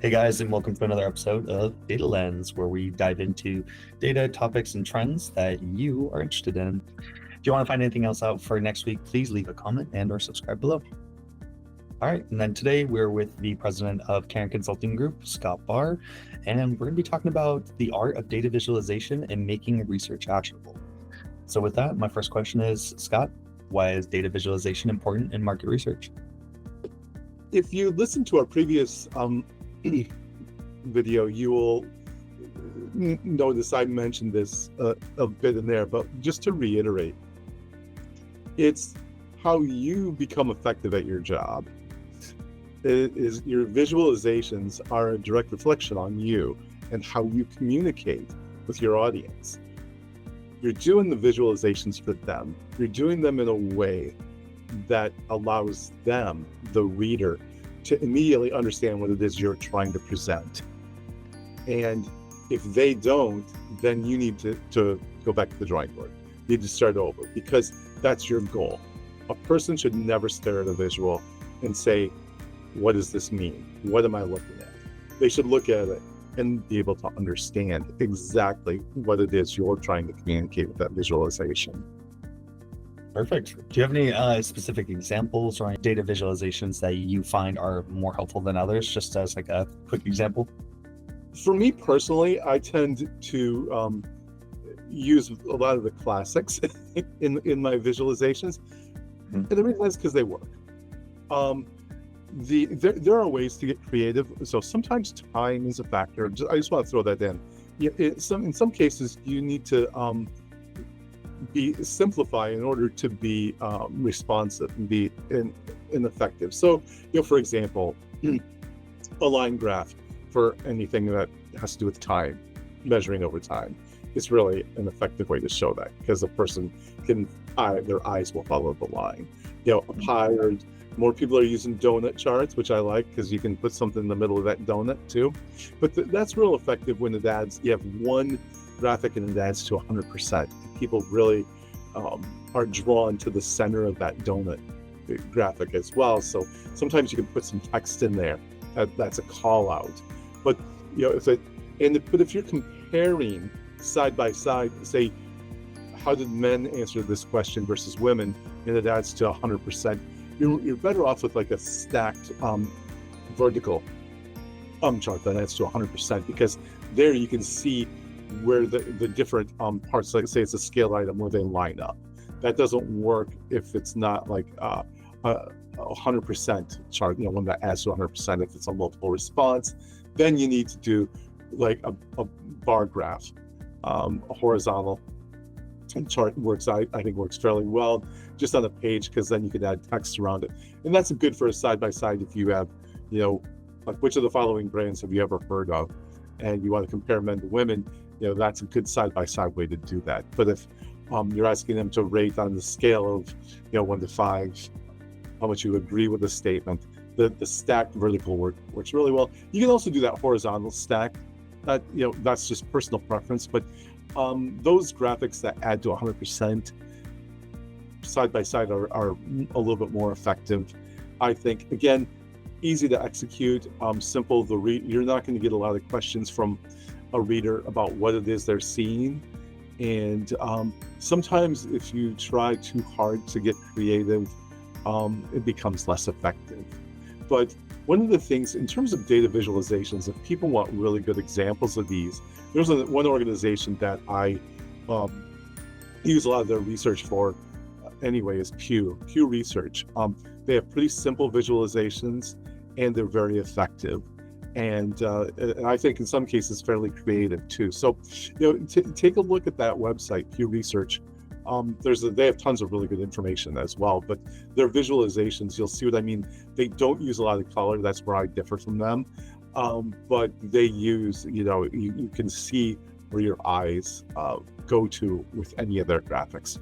Hey guys, and welcome to another episode of Data Lens, where we dive into data topics and trends that you are interested in. If you want to find anything else out for next week, please leave a comment and or subscribe below. All right, and then today we're with the president of Cairn Consulting Group, Scott Barr, and we're going to be talking about the art of data visualization and making research actionable. So with that, my first question is, Scott, why is data visualization important in market research? If you listen to our previous video, you will notice I mentioned this a bit in there, but just to reiterate, it's how you become effective at your job. It is your visualizations are a direct reflection on you and how you communicate with your audience. You're doing the visualizations for them. You're doing them in a way that allows them, the reader, to immediately understand what it is you're trying to present. And if they don't, then you need to go back to the drawing board. You need to start over, because that's your goal. A person should never stare at a visual and say, what does this mean? What am I looking at? They should look at it and be able to understand exactly what it is you're trying to communicate with that visualization. Perfect. Do you have any specific examples or data visualizations that you find are more helpful than others, just as like a quick example? For me personally, I tend to use a lot of the classics in my visualizations. And the reason is because they work. There are ways to get creative. So sometimes time is a factor. I just want to throw that in. In some cases, you need to simplify in order to be responsive and be effective. So, for example, a line graph for anything that has to do with time, measuring over time, is really an effective way to show that, because a person their eyes will follow the line. A pie, or more people are using donut charts, which I like, because you can put something in the middle of that donut too. But that's real effective when you have one graphic and it adds to 100%. People really are drawn to the center of that donut graphic as well. So sometimes you can put some text in there. That's a call out. But if you're comparing side by side, say, how did men answer this question versus women, and it adds to 100%, you're better off with like a stacked vertical chart that adds to 100%, because there you can see where the different parts, like say it's a scale item, where they line up. That doesn't work if it's not like a 100% chart, one that adds to 100%. If it's a multiple response, then you need to do like a bar graph. A horizontal chart I think works fairly well just on a page, because then you can add text around it. And that's good for a side-by-side if you have, like, which of the following brands have you ever heard of? And you want to compare men to women, that's a good side-by-side way to do that. But if you're asking them to rate on the scale of 1 to 5 how much you agree with the statement, the stacked vertical works really well. You can also do that horizontal stack. That's just personal preference, but those graphics that add to 100% side by side are a little bit more effective, I think. Again, easy to execute, simple. You're not going to get a lot of questions from a reader about what it is they're seeing. And sometimes if you try too hard to get creative, it becomes less effective. But one of the things in terms of data visualizations, if people want really good examples of these, there's one organization that I use a lot of their research for anyway, is Pew Research. They have pretty simple visualizations, and they're very effective. And I think in some cases fairly creative too. So, take a look at that website, Pew Research. They have tons of really good information as well, but their visualizations, you'll see what I mean. They don't use a lot of color. That's where I differ from them. But they use, you can see where your eyes go to with any of their graphics.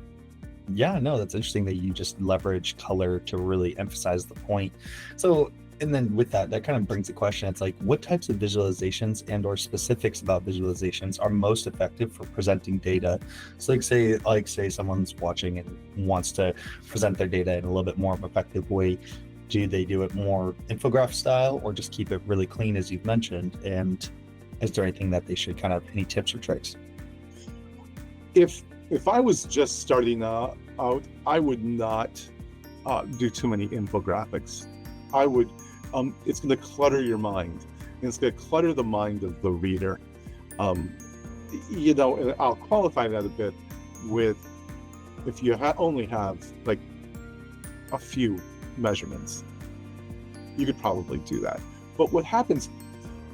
Yeah, no, that's interesting that you just leverage color to really emphasize the point. So, and then with that kind of brings the question. It's like, what types of visualizations and or specifics about visualizations are most effective for presenting data? So say someone's watching and wants to present their data in a little bit more of an effective way. Do they do it more infograph style or just keep it really clean as you've mentioned? And is there anything that they should any tips or tricks? If I was just starting out, I would not do too many infographics. I would, it's going to clutter your mind, and it's going to clutter the mind of the reader. And I'll qualify that a bit with, if you only have like a few measurements, you could probably do that. But what happens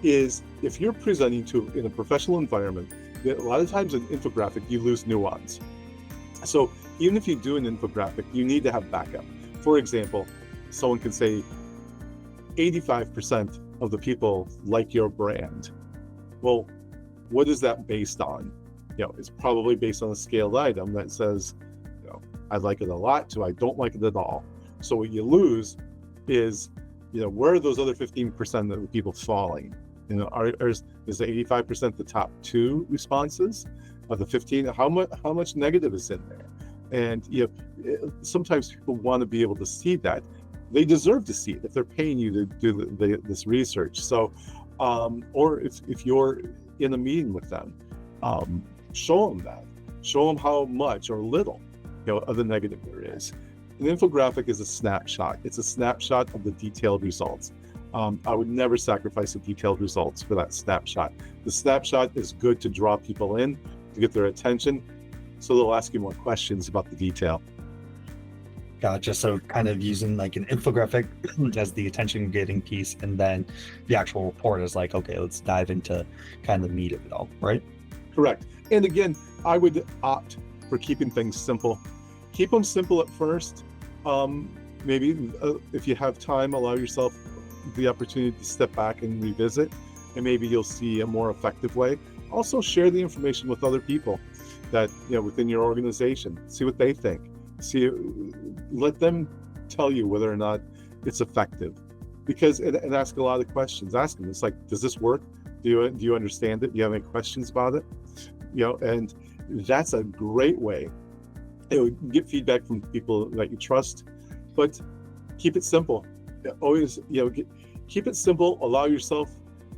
is, if you're presenting in a professional environment, a lot of times in infographic, you lose nuance. So even if you do an infographic, you need to have backup. For example, someone can say 85% of the people like your brand. Well, what is that based on? It's probably based on a scaled item that says, I like it a lot to I don't like it at all. So what you lose is, where are those other 15% of the people falling? Is the 85% the top 2 responses of the 15? How much negative is in there? And sometimes people want to be able to see that. They deserve to see it if they're paying you to do this research. So, or if you're in a meeting with them, show them that. Show them how much or little of the negative there is. An infographic is a snapshot. It's a snapshot of the detailed results. I would never sacrifice the detailed results for that snapshot. The snapshot is good to draw people in, to get their attention, so they'll ask you more questions about the detail. Gotcha. So kind of using like an infographic as the attention getting piece, and then the actual report is like, okay, let's dive into kind of the meat of it all, right? Correct. And again, I would opt for keeping things simple. Keep them simple at first. Maybe if you have time, allow yourself the opportunity to step back and revisit, and maybe you'll see a more effective way. Also share the information with other people that, within your organization. See what they think. Let them tell you whether or not it's effective, because and ask a lot of questions. Ask them, it's like, does this work? Do you understand it? Do you have any questions about it? And that's a great way. Get feedback from people that you trust, but keep it simple. Always, keep it simple. Allow yourself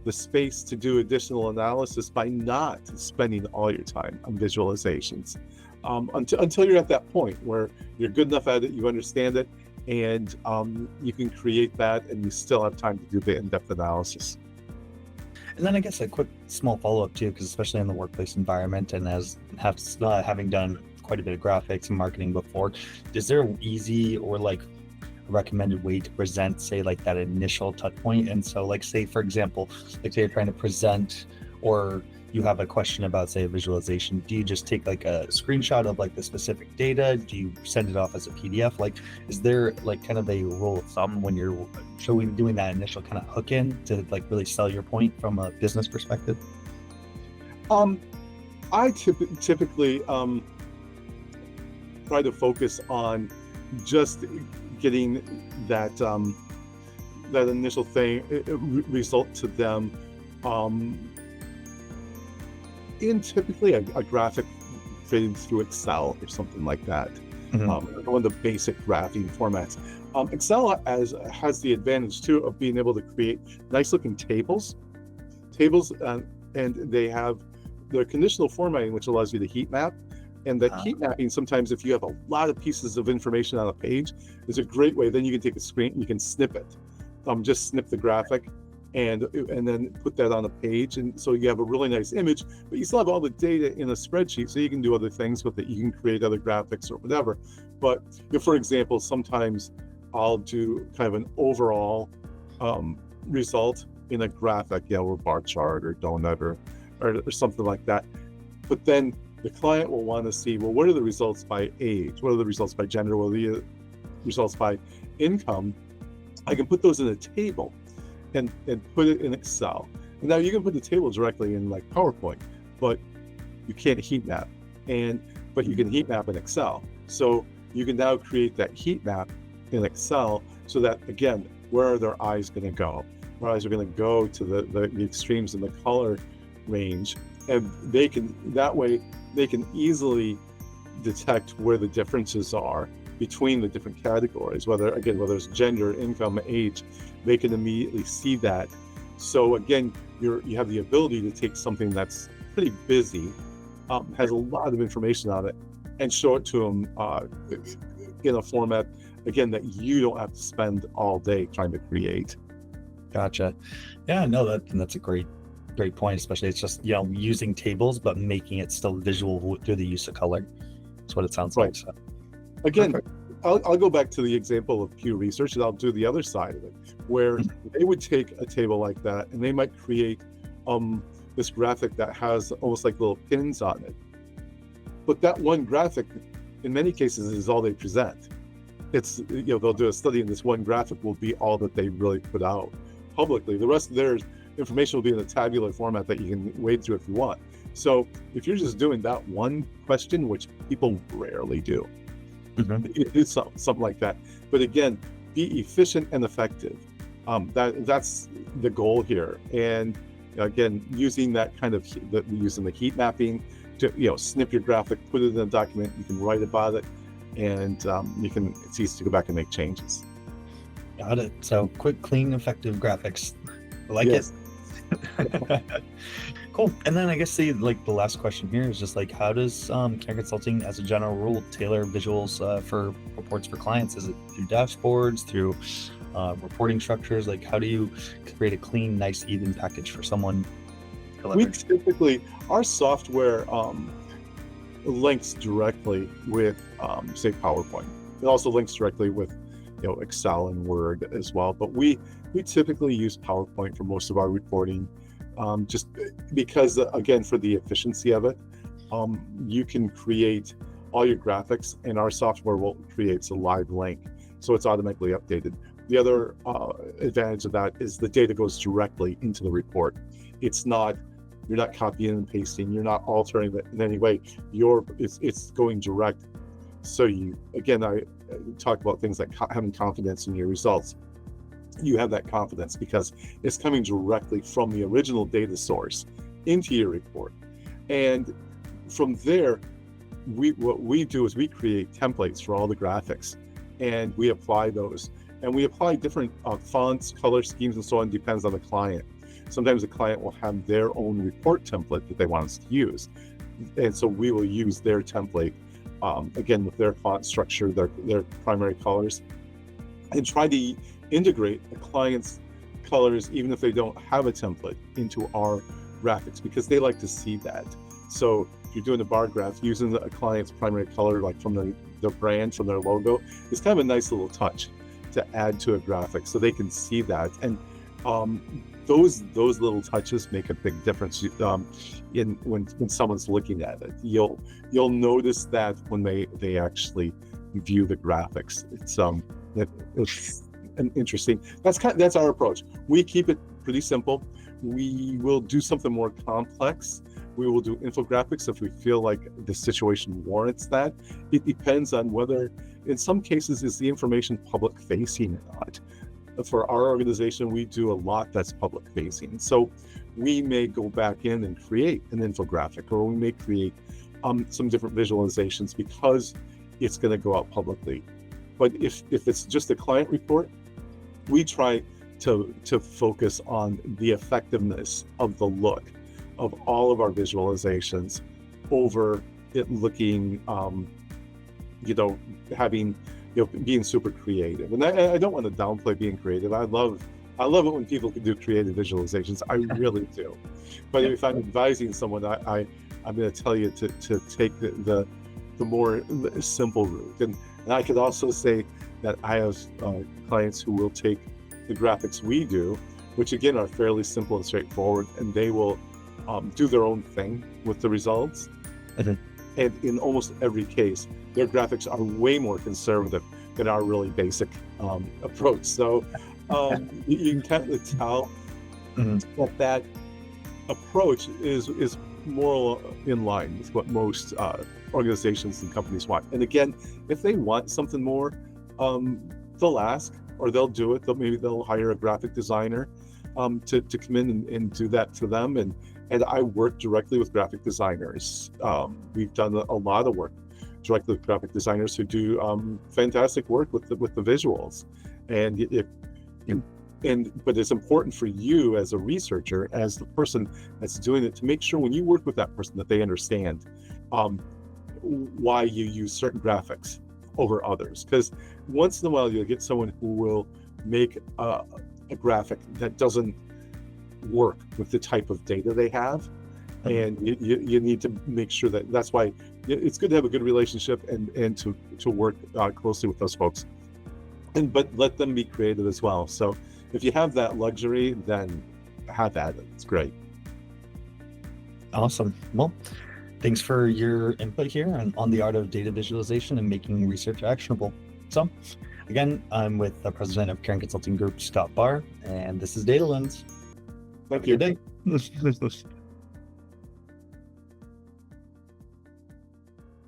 the space to do additional analysis by not spending all your time on visualizations, until you're at that point where you're good enough at it, you understand it, and you can create that, and you still have time to do the in-depth analysis. And then I guess a quick small follow-up too, because especially in the workplace environment, and having done quite a bit of graphics and marketing before, is there an easy or like recommended way to present, say, like that initial touch point? And so, like, say for example, like say you're trying to present, or you have a question about, say, a visualization, do you just take like a screenshot of like the specific data? Do you send it off as a PDF? Like, is there like kind of a rule of thumb when you're doing that initial kind of hook in to like really sell your point from a business perspective? I typically try to focus on just getting that that initial result to them in typically a graphic fitted through Excel or something like that. One of the basic graphing formats. Excel has the advantage too of being able to create nice looking tables, and they have their conditional formatting, which allows you to heat map. And that heat mapping, sometimes if you have a lot of pieces of information on a page, is a great way. Then you can take a screen, you can snip it, just snip the graphic, and then put that on a page, and so you have a really nice image, but you still have all the data in a spreadsheet, so you can do other things with it. You can create other graphics or whatever. But for example, sometimes I'll do kind of an overall result in a graphic, or bar chart or donut or something like that. But then the client will want to see, well, what are the results by age? What are the results by gender? What are the results by income? I can put those in a table and put it in Excel. And now you can put the table directly in like PowerPoint, but you can't heat map. But you can heat map in Excel. So you can now create that heat map in Excel, so that, again, where are their eyes going to go? Their eyes are going to go to the extremes in the color range, and they can easily detect where the differences are between the different categories, whether it's gender, income, age, they can immediately see that. So again, you have the ability to take something that's pretty busy, has a lot of information on it, and show it to them in a format, again, that you don't have to spend all day trying to create. Gotcha. Yeah, no, that's a great point, especially it's just, using tables, but making it still visual through the use of color. That's what it sounds Right. like. So. Again, Perfect. I'll go back to the example of Pew Research, and I'll do the other side of it, where they would take a table like that and they might create this graphic that has almost like little pins on it. But that one graphic, in many cases, is all they present. It's, they'll do a study and this one graphic will be all that they really put out publicly. The rest of their information will be in a tabular format that you can wade through if you want. So if you're just doing that one question, which people rarely do, it's something like that. But again, be efficient and effective. That's the goal here. And again, using that kind of using the heat mapping to snip your graphic, put it in a document, you can write about it, and it's easy to go back and make changes. Got it. So quick, clean, effective graphics. I like Yes. it. Cool. And then I guess the last question here is just how does Cairn Consulting, as a general rule, tailor visuals for reports for clients? Is it through dashboards, through reporting structures? How do you create a clean, nice, even package for someone to We leverage? typically, our software links directly with, say, PowerPoint. It also links directly with, Excel and Word as well. But we typically use PowerPoint for most of our reporting, just because, again, for the efficiency of it, you can create all your graphics, and our software creates a live link, so it's automatically updated. The other advantage of that is the data goes directly into the report. You're not copying and pasting. You're not altering it in any way. It's going direct. So I talk about things like having confidence in your results. You have that confidence because it's coming directly from the original data source into your report. And from there, what we do is we create templates for all the graphics, and we apply those. And we apply different fonts, color schemes, and so on, depends on the client. Sometimes the client will have their own report template that they want us to use. And so we will use their template, again, with their font structure, their primary colors, and try to integrate a client's colors, even if they don't have a template, into our graphics, because they like to see that. So if you're doing a bar graph, using a client's primary color, like from the brand, from their logo, it's kind of a nice little touch to add to a graphic so they can see that. And those little touches make a big difference when someone's looking at it. You'll notice that when they actually view the graphics. It's interesting. That's our approach. We keep it pretty simple. We will do something more complex. We will do infographics if we feel like the situation warrants that. It depends on whether, in some cases, is the information public facing or not. For our organization, we do a lot that's public facing. So we may go back in and create an infographic, or we may create some different visualizations because it's going to go out publicly. But if it's just a client report, we try to focus on the effectiveness of the look of all of our visualizations over it looking, being super creative. And I don't want to downplay being creative. I love it when people can do creative visualizations. I really do. But if I'm advising someone, I'm going to tell you to take the more simple route. And I could also say that I have clients who will take the graphics we do, which again are fairly simple and straightforward, and they will do their own thing with the results. And in almost every case, their graphics are way more conservative than our really basic approach. So you can kind of tell that approach is more in line with what most organizations and companies want. And again, if they want something more, they'll ask, or they'll do it. Maybe they'll hire a graphic designer to come in and do that for them. And I work directly with graphic designers. We've done a lot of work directly with graphic designers who do fantastic work with the visuals. And but it's important for you as a researcher, as the person that's doing it, to make sure when you work with that person that they understand why you use certain graphics over others. Because once in a while you'll get someone who will make a graphic that doesn't work with the type of data they have, and you need to make sure that's why it's good to have a good relationship and to work closely with those folks, but let them be creative as well. So if you have that luxury, then have at it. It's great. Awesome. Well, thanks for your input here on the art of data visualization and making research actionable. So again, I'm with the president of Cairn Consulting Group, Scott Barr, and this is Data Lens. Thank you. Good day.